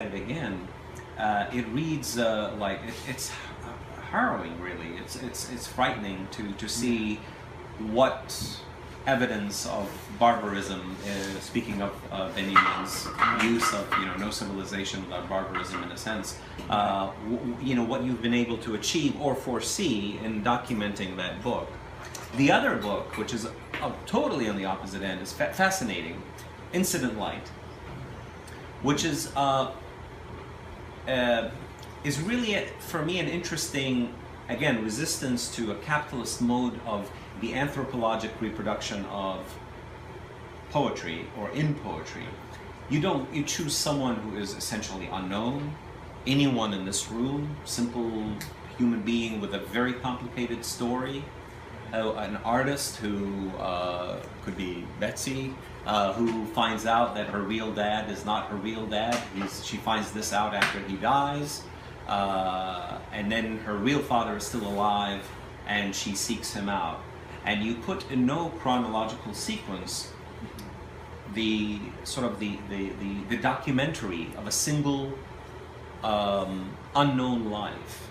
it again, it reads like it's harrowing. Really, it's frightening to see what evidence of barbarism. Speaking of Benjamin's use of no civilization without barbarism, in a sense, what you've been able to achieve or foresee in documenting that book. The other book, which is totally on the opposite end, is fascinating, Incident Light, which is really, for me, an interesting, again, resistance to a capitalist mode of the anthropologic reproduction of poetry, or in poetry. You choose someone who is essentially unknown, anyone in this room, simple human being with a very complicated story, an artist who could be Betsy, who finds out that her real dad is not her real dad. She finds this out after he dies, and then her real father is still alive, and she seeks him out. And you put in no chronological sequence the documentary of a single unknown life,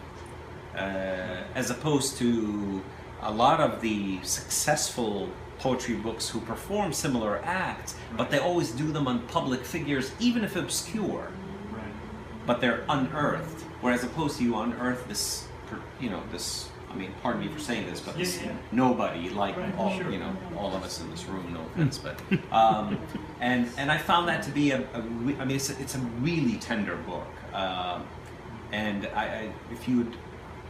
as opposed to a lot of the successful poetry books who perform similar acts, but they always do them on public figures, even if obscure. Right. But they're unearthed. Whereas opposed to you unearth this, this. I mean, pardon me for saying this, but this nobody, like right, all, sure. all of us in this room. No offense, but and I found that to be it's a really tender book. And if you would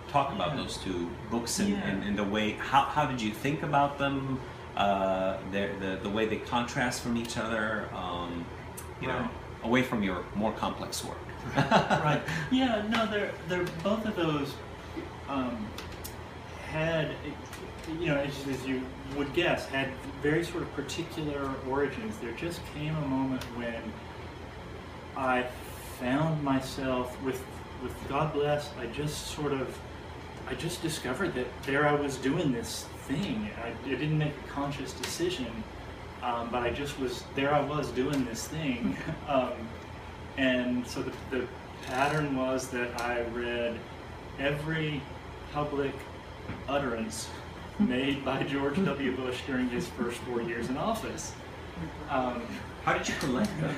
talk about those two books in the way, how did you think about them? The way they contrast from each other, away from your more complex work. Right. Yeah. No. They're both of those had, as you would guess, had very sort of particular origins. There just came a moment when I found myself with God bless. I just discovered that there I was doing this thing. I didn't make a conscious decision, but I was doing this thing. And so the pattern was that I read every public utterance made by George W. Bush during his first 4 years in office. How did you collect them?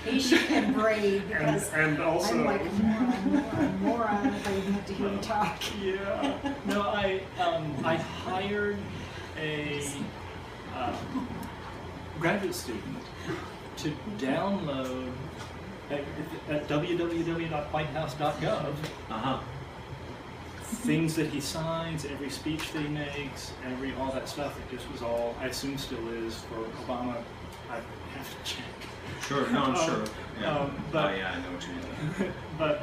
Patient and brave, because and also, I'm like a moron if I even have to hear him talk. Yeah. No, I hired a graduate student to download at www.whitehouse.gov things that he signs, every speech that he makes, all that stuff. It just was all, I assume still is, for Obama. I have to check. Sure, no, I'm sure. Yeah. But, I know what you mean. But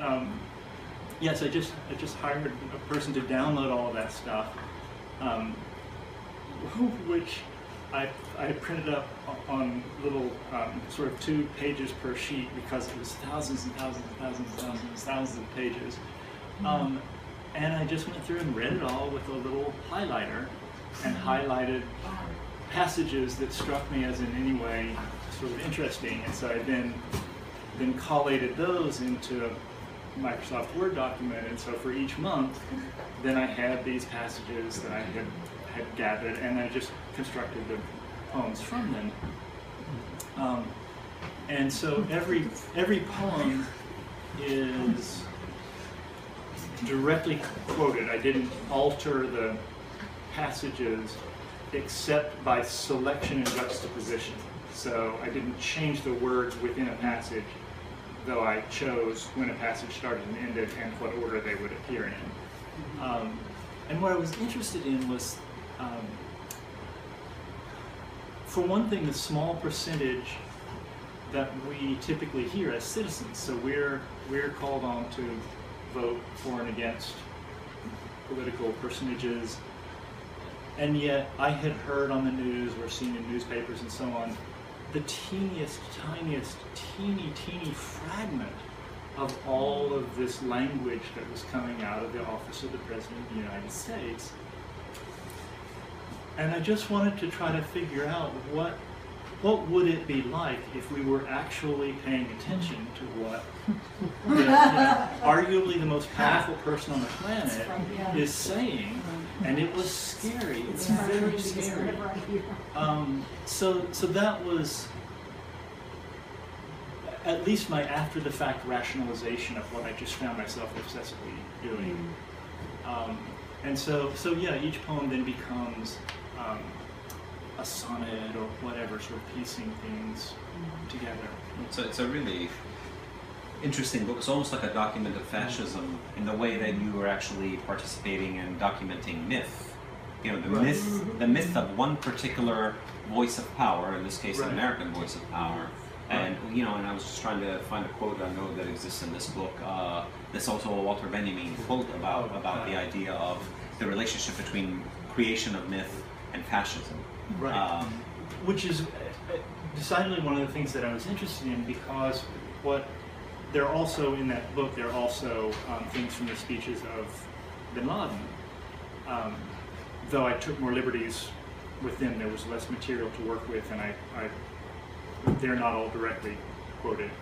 yes, I just hired a person to download all of that stuff, which I printed up on little sort of 2 pages per sheet, because it was thousands and thousands and thousands and thousands and thousands of pages. And I just went through and read it all with a little highlighter and highlighted passages that struck me as in any way sort of interesting. And so I then collated those into a Microsoft Word document. And so for each month, then I had these passages that I had gathered, and I just constructed the poems from them. And so every poem is directly quoted. I didn't alter the passages except by selection and juxtaposition. So I didn't change the words within a passage, though I chose when a passage started and ended and what order they would appear in. And what I was interested in was, for one thing, the small percentage that we typically hear as citizens. So we're called on to vote for and against political personages, and yet I had heard on the news or seen in newspapers and so on the teeniest, tiniest, teeny fragment of all of this language that was coming out of the office of the President of the United States. And I just wanted to try to figure out what what would it be like if we were actually paying attention to what arguably the most powerful person on the planet is saying, and it was scary. It's very scary. So that was at least my after-the-fact rationalization of what I just found myself obsessively doing. And so yeah, each poem then becomes a sonnet or whatever, sort of piecing things together. So it's a really interesting book. It's almost like a document of fascism in the way that you were actually participating in documenting myth. You know, the myth of one particular voice of power, in this case, an American voice of power. And you know, and I was just trying to find a quote I know that exists in this book. There's also a Walter Benjamin quote about the idea of the relationship between creation of myth and fascism. Right. Which is decidedly one of the things that I was interested in, because there are also in that book, there are also things from the speeches of bin Laden. Though I took more liberties with them, there was less material to work with, and they're not all directly quoted.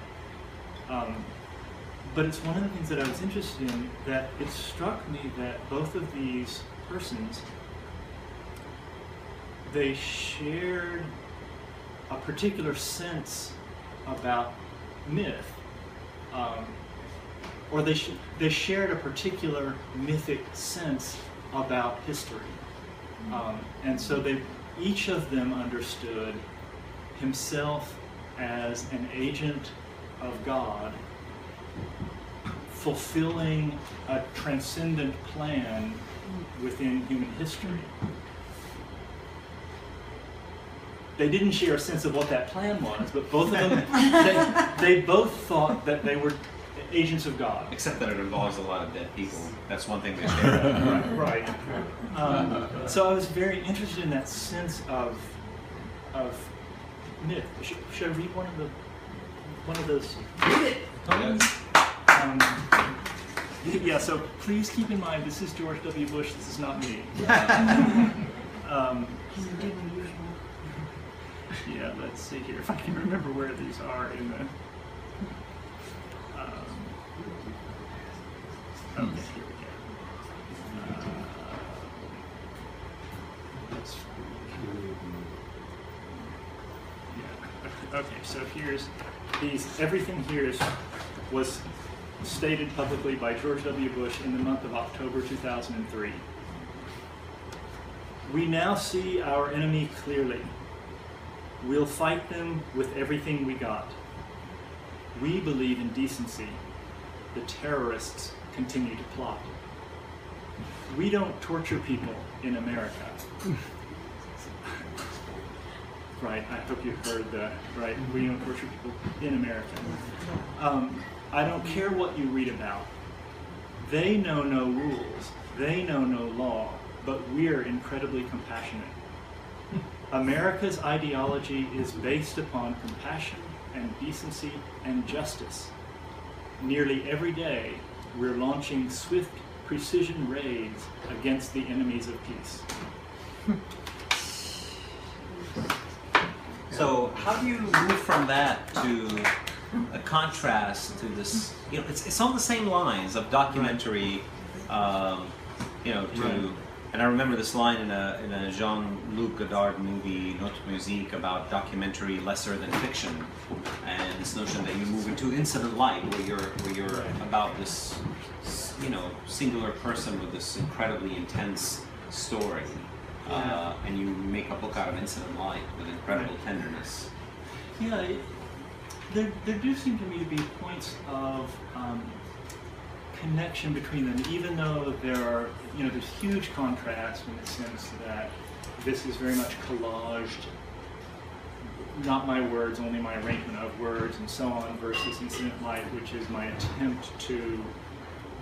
But it's one of the things that I was interested in, that it struck me that both of these persons, they shared a particular sense about myth, or they shared a particular mythic sense about history. And so each of them understood himself as an agent of God, fulfilling a transcendent plan within human history. They didn't share a sense of what that plan was, but both of them, they both thought that they were agents of God. Except that it involves a lot of dead people. That's one thing they share. Right. So I was very interested in that sense of myth. Should I read one of those? Read it. Yeah. So please keep in mind, this is George W. Bush. This is not me. Yeah. Let's see here if I can remember where these are in the. Okay, here we go. Okay, so here's these. Everything here was stated publicly by George W. Bush in the month of October 2003. We now see our enemy clearly. We'll fight them with everything we got. We believe in decency. The terrorists continue to plot. We don't torture people in America. Right, I hope you heard that, right? We don't torture people in America. I don't care what you read about. They know no rules. They know no law, but we're incredibly compassionate. America's ideology is based upon compassion and decency and justice. Nearly every day, we're launching swift precision raids against the enemies of peace. So how do you move from that to a contrast to this? You know, it's on the same lines of documentary. You know, and I remember this line in a Jean-Luc Godard movie, Notre Musique, about documentary lesser than fiction, and this notion that you move into incident light, where you're about this, you know, singular person with this incredibly intense story. And you make a book out of incident light with incredible tenderness. Yeah, there do seem to me to be points of connection between them, even though there are, you know, there's huge contrast in the sense that this is very much collaged, not my words, only my arrangement of words and so on, versus Incident Light, which is my attempt to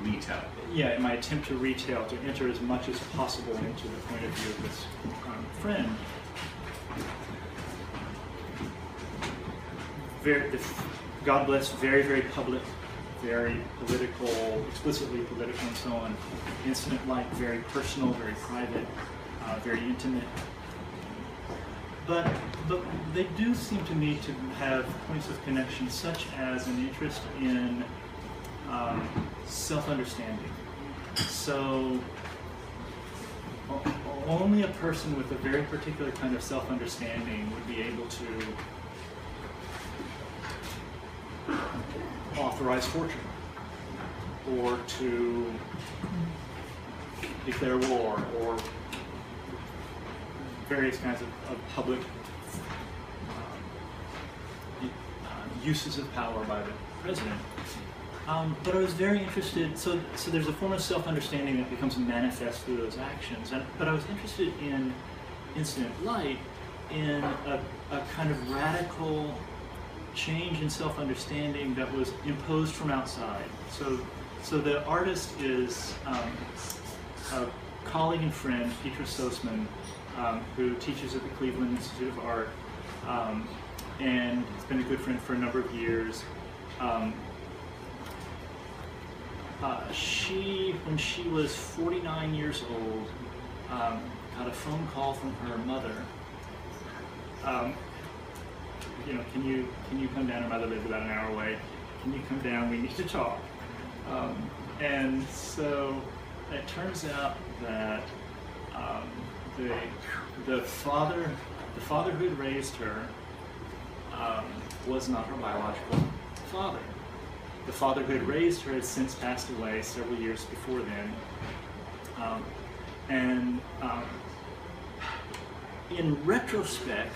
retell. Yeah, my attempt to retell, to enter as much as possible into the point of view of this friend. God bless, very, very public, very political, explicitly political and so on. Incident Light, very personal, very private, very intimate. but they do seem to me to have points of connection, such as an interest in self-understanding. So only a person with a very particular kind of self-understanding would be able to authorize torture, or to declare war, or various kinds of public uses of power by the president. But I was very interested, so there's a form of self-understanding that becomes manifest through those actions. But I was interested in Incident Light in a kind of radical change in self-understanding that was imposed from outside. So the artist is a colleague and friend, Petra Sossman, who teaches at the Cleveland Institute of Art, and has been a good friend for a number of years. When she was 49 years old, got a phone call from her mother. Can you come down? Her mother lives about an hour away. Can you come down? We need to talk. And so it turns out that the father who had raised her was not her biological father. The father who had raised her had since passed away several years before then. In retrospect,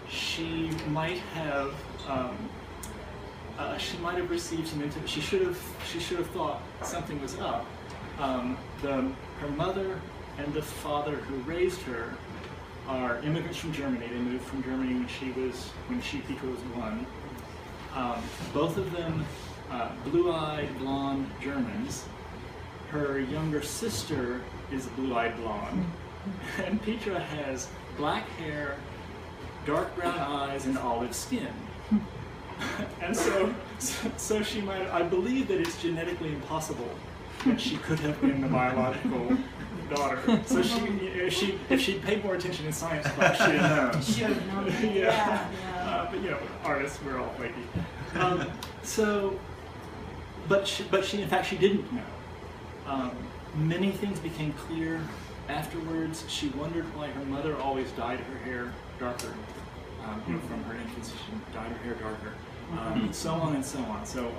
she might have received some intimate. She should have thought something was up. Her mother and the father who raised her are immigrants from Germany. They moved from Germany when Petra was 1. Both of them blue-eyed, blonde Germans. Her younger sister is blue-eyed blonde, and Petra has black hair, dark brown eyes, and olive skin. And so she might. I believe that it's genetically impossible that she could have been the biological daughter. So if she'd paid more attention in science class, she'd have known. Should have known. Yeah. But artists, we're all flaky. But she in fact she didn't know. Many things became clear afterwards. She wondered why her mother always dyed her hair darker. From her infancy, she dyed her hair darker. So on and so on. So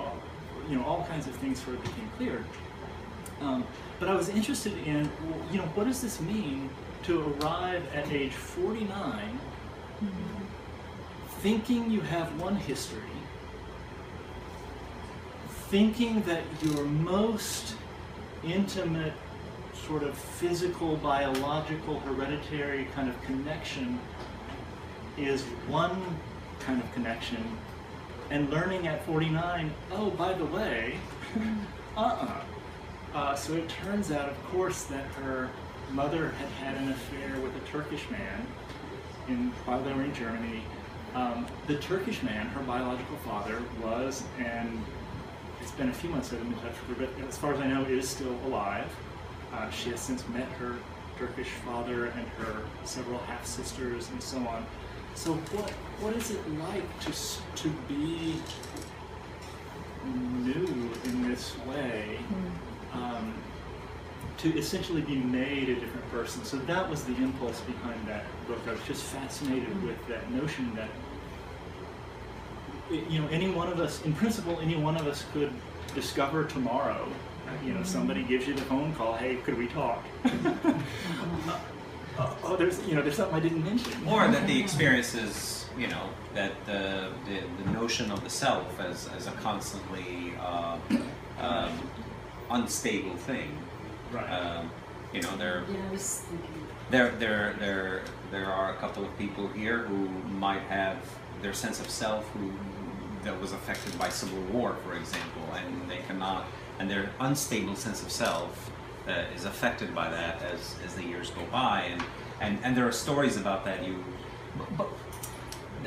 all kinds of things sort of became clear. But I was interested in, what does this mean to arrive at age 49, thinking you have one history, thinking that your most intimate, sort of physical, biological, hereditary kind of connection is one kind of connection, and learning at 49, oh, by the way, so it turns out, of course, that her mother had an affair with a Turkish man while they were in Germany. The Turkish man, her biological father, was, and it's been a few months I've been in touch with her, but as far as I know, is still alive. She has since met her Turkish father and her several half-sisters and so on. So what is it like to be new in this way, to essentially be made a different person? So that was the impulse behind that book. I was just fascinated with that notion that any one of us, in principle, any one of us could discover tomorrow. Somebody gives you the phone call. Hey, could we talk? There's something I didn't mention. Or that the experiences, that the notion of the self as a constantly unstable thing. Right. There are a couple of people here who might have their sense of self that was affected by civil war, for example, and they cannot, and their unstable sense of self is affected by that as the years go by, and there are stories about that. But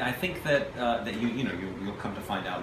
I think that you'll come to find out later.